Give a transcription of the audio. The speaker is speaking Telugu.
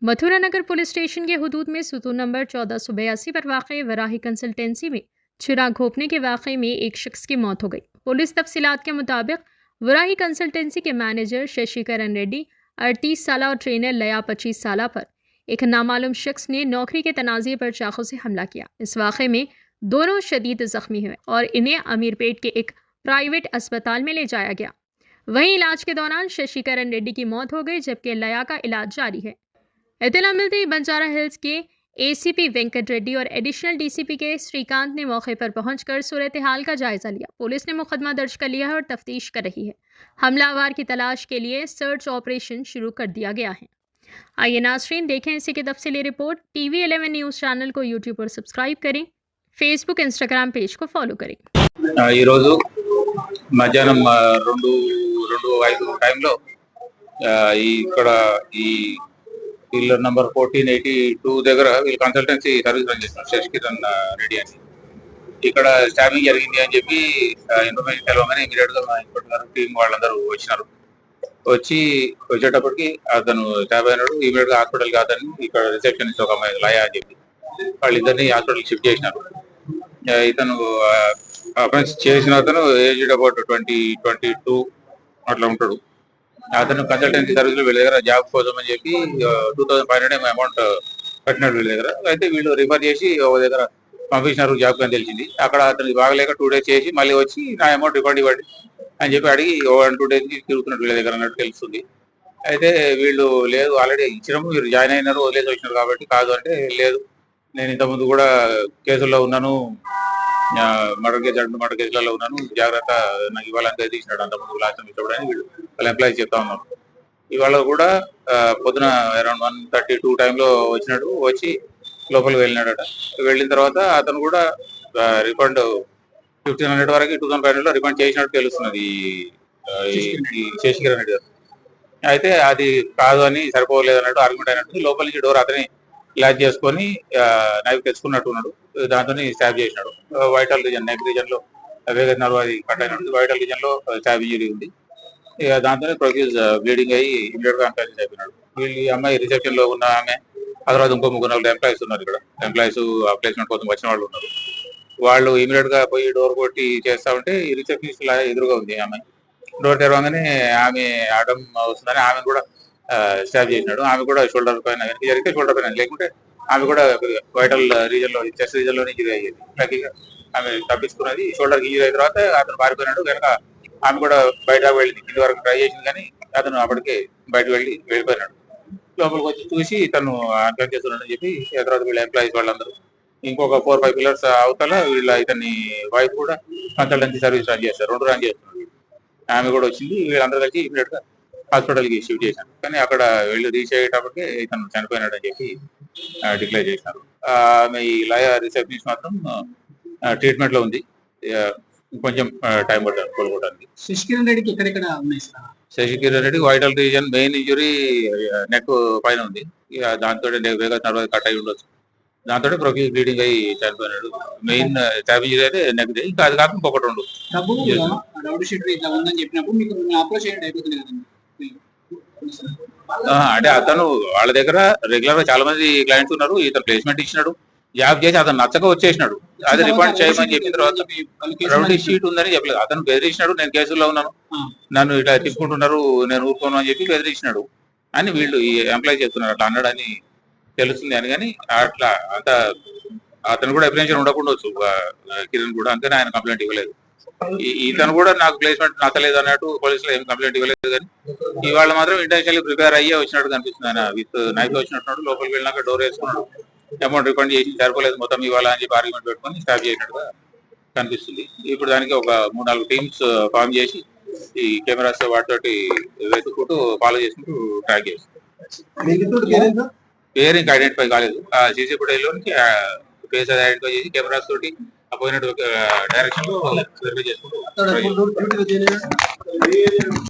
मथुरा नगर पुलिस स्टेशन के हुदूद में सुतून नंबर 1482 पर वाक़ वराही कंसल्टेंसी में चिराग घोपने के वाक़े में एक शख्स की मौत हो गई। पुलिस तफसीलात के मुताबिक वराही कंसल्टेंसी के मैनेजर शशिकरण रेड्डी 38 साल और ट्रेनर लया 25 साल पर एक नामालूम शख्स ने नौकरी के तनाज़े पर चाकू से हमला किया। इस वाक़े में दोनों शदीद ज़ख्मी हुए और इन्हें अमीरपेट के एक प्राइवेट अस्पताल में ले जाया गया। वहीं इलाज के दौरान शशिकरण रेड्डी की मौत हो गई, जबकि लया का इलाज जारी है। इत्तला मिलते ही बंजारा हिल्स के एसीपी वेंकट रेड्डी और एडिशनल डीसीपी के श्रीकांत ने मौके पर पहुंचकर सूरत हाल का जायजा लिया। पुलिस ने मुकदमा दर्ज कर लिया है और तफ्तीश कर रही है। हमलावर की तलाश के लिए सर्च ऑपरेशन शुरू कर दिया गया है। आइए नाज़रीन, देखें इसी की तफसीली रिपोर्ट। TV11 न्यूज़ चैनल को यूट्यूब पर सब्सक्राइब करें, फेसबुक इंस्टाग्राम पेज को फॉलो करें। మధ్యాహ్నం 2:05 టైంలో ఇక్కడ ఈ పిల్లర్ నంబర్ 1482 దగ్గర వీళ్ళు కన్సల్టెన్సీ సర్వీస్ రన్ చేస్తున్నారు, శశికిరణ్ రెడ్డి అని. ఇక్కడ స్టాబింగ్ జరిగింది అని చెప్పి ఇన్ఫర్మేషన్ తెలవగానే ఇమీడియట్ గా మా ఇన్స్పెక్టర్ గారు టీం వాళ్ళందరూ వచ్చేటప్పటికి అతను స్టాబ్ అయినాడు. ఇమీడియట్ గా హాస్పిటల్ కాదని ఇక్కడ రిసెప్షనిస్ట్ ఒక అమ్మాయి లయా అని చెప్పి వాళ్ళిద్దరిని హాస్పిటల్ షిఫ్ట్ చేసినారు. ఇతను అఫెన్స్ చేసిన అతను ఏజ్ అబౌట్ 20-22 అట్లా ఉంటాడు. అతను కన్సల్టెన్సీ సర్వీస్ లో వీళ్ళ దగ్గర జాబ్ కోసం అని చెప్పి 2500 అమౌంట్ కట్టినాడు వీళ్ళ దగ్గర. అయితే వీళ్ళు రిఫర్ చేసి ఒక దగ్గర పంపించినారు జాబ్ అని తెలిసింది. అక్కడ అతనికి బాగలేక 2 days చేసి మళ్ళీ వచ్చి నా అమౌంట్ రిఫండ్ ఇవ్వండి అని చెప్పి అడిగి 1-2 days తిరుగుతున్నట్టు వీళ్ళ దగ్గర అన్నట్టు తెలుస్తుంది. అయితే వీళ్ళు లేదు, ఆల్రెడీ ఇచ్చినాము, మీరు జాయిన్ అయినారు, వదిలేసి వచ్చినారు కాబట్టి కాదు అంటే, లేదు నేను ఇంతకుముందు కూడా కేసుల్లో ఉన్నాను, మర్డర్ కేసులలో ఉన్నాను, జాగ్రత్త నాకు ఇవ్వాలని తీసినాడు అంతకుముందు లాస్ట్ ఇచ్చినప్పుడు అని వీళ్ళు వాళ్ళ ఎంప్లాయీస్ చెప్తా ఉన్నారు. ఇవాళ కూడా పొద్దున అరౌండ్ 1:32 టైంలో వచ్చినాడు. వచ్చి లోపలికి వెళ్ళినాడట. వెళ్ళిన తర్వాత అతను కూడా రిఫండ్ 1500 వరకు 2500 లో రిఫండ్ చేసినట్టు తెలుస్తున్నది ఈ శశికిరణ్ రెడ్డి గారు. అయితే అది కాదు అని, సరిపోలేదు అన్నట్టు ఆర్గ్యుమెంట్ అయినట్టు లోపల నుంచి డోర్ అతని లాక్ చేసుకొని నైఫ్ తెచ్చుకున్నట్టున్నాడు. దాంతో స్టాబ్ చేసినాడు. వైటల్ రీజన్, నెక్ రీజన్ లో వేగ నర్వ్ అది కట్ అయినట్టు వైటల్ రీజన్ లో స్టాబ్ ఇంజరీ ఉంది. ఇక దాంతో ప్రొడ్యూస్ బ్లీడింగ్ అయ్యి ఇమీడియట్ గా అన్కాన్షియస్ అయిపోయినాడు. వీళ్ళు ఈ అమ్మాయి రిసెప్షన్ లో ఉన్న ఆమె, ఆ తర్వాత ఇంకో 3-4 ఎంప్లాయీస్ ఉన్నారు. ఇక్కడ ఎంప్లాయీస్ ప్లేస్మెంట్ కోసం వచ్చిన వాళ్ళు ఉన్నారు. వాళ్ళు ఇమీడియట్ గా పోయి డోర్ కొట్టి చేస్తా ఉంటే ఈ రిసెప్షనిస్ట్ ఎదురుగా ఉంది ఆమె. డోర్ తెరవగానే ఆమె ఆడడం వస్తుందని ఆమె కూడా స్టాబ్ చేసినాడు. ఆమె కూడా షోల్డర్ పైన వెనక్కి జరిగితే షోల్డర్ పైన, లేకుంటే ఆమె కూడా వైటల్ రీజన్ లో, చెస్ట్ రీజన్ లో ఇంజరీ అయ్యేది. లక్కీగా ఆమె తప్పించుకున్నది. షోల్డర్ ఇంజరీ అయిన తర్వాత అతను పారిపోయినాడు. కనుక ఆమె కూడా బయటకు వెళ్ళింది, కింది వరకు ట్రై చేసింది, కానీ అతను అప్పటికే బయటకు వెళ్ళిపోయినాడు. లోపలికి వచ్చి చూసి తను అన్కాన్షియస్ చేస్తున్నాడని చెప్పి తర్వాత వీళ్ళ ఎంప్లాయీస్ వాళ్ళందరూ, ఇంకొక 4-5 పిల్లర్స్ అవతల వీళ్ళ ఇతని వైఫ్ కూడా కన్సల్టెన్సీ సర్వీస్ రన్ చేస్తారు, 2 రన్ చేస్తున్నారు. ఆమె కూడా వచ్చింది. వీళ్ళందరూ కలిసి ఇమీడియట్ గా హాస్పిటల్ కి షిఫ్ట్ చేశారు. కానీ అక్కడ వెళ్ళి రీచ్ అయ్యేటప్పటికే ఇతను చనిపోయినాడు అని చెప్పి డిక్లేర్ చేశారు. ఆమె ఈ లయ రిసెప్షనిస్ట్ మాత్రం ట్రీట్మెంట్ లో ఉంది. కొంచెం టైం పడుతుంది కోలుకోవడానికి. శశికిరణ్ రెడ్డికి ఎక్కడెక్కడ ఉన్నాయి? Sasikiran Reddy vital reason, main injury neck పైన ఉంది. దాంతో వేగ నర్వ్ కట్ అయి ఉండొచ్చు. దాంతో ప్రొఫ్యూజ్ బ్లీడింగ్ అయ్యి చనిపోయినాడు. మెయిన్ స్టాబ్ ఇంజరీ అయితే నెక్, ఇంకా అది కాకుండా ఇంకొకటి ఉండు. అంటే అతను వాళ్ళ దగ్గర రెగ్యులర్ గా చాలా మంది క్లయింట్స్ ఉన్నారు. ఇతను ప్లేస్మెంట్ ఇచ్చినాడు, జాబ్ చేసి అతను నచ్చక వచ్చేసినాడు. అది రిఫండ్ చేయమని చెప్పిన తర్వాత రౌడీ షీట్ ఉందని చెప్పలేదు. అతను బెదిరించినాడు, నేను కేసుల్లో ఉన్నాను, నన్ను ఇట్లా తిప్పుకుంటున్నారు, నేను ఊరుకోను అని చెప్పి బెదిరించినాడు అని వీళ్ళు ఈ ఎంప్లాయ్ చెప్తున్నారు. అట్లా అన్నాడని తెలుస్తుంది అని. కానీ అట్లా అంత అతను కూడా అప్రిహెన్షన్ ఉండకుండా వచ్చు కిరణ్ కూడా, అందుకని ఆయన కంప్లైంట్ ఇవ్వలేదు. ఇతను కూడా నాకు ప్లేస్మెంట్ నచ్చలేదు అన్నట్టు పోలీసులు ఏం కంప్లైంట్ ఇవ్వలేదు. కానీ ఇవాళ మాత్రం ఇంటెన్షనల్లీ ప్రిపేర్ అయ్యే వచ్చినట్టు కనిపిస్తుంది. ఆయన విత్ నైఫ్ వచ్చినట్టు లోపలికి వెళ్ళినాక డోర్ వేసుకున్నాడు, అమౌంట్ రిఫండ్ చేసి సరిపోలేదు మొత్తం ఇవ్వాలా అని చెప్పి ఆర్గ్యుమెంట్ పెట్టుకొని స్టార్ట్ చేసినట్టుగా కనిపిస్తుంది. ఇప్పుడు దానికి ఒక 3-4 టీమ్స్ ఫామ్ చేసి ఈ కెమెరాస్ వాటితోటి వెతుక్కుంటూ ఫాలో చేసుకుంటూ ట్రాక్ చేస్తుంది. పేరు ఇంకా ఐడెంటిఫై కాలేదు. ఆ సీసీ ఫుటేజ్ లోనికి ఫేస్ ఐడెంటిఫై చేసి కెమెరాస్ తోటి పోయినట్టు డైరెక్షన్ లో వెరిఫై చేసుకుంటూ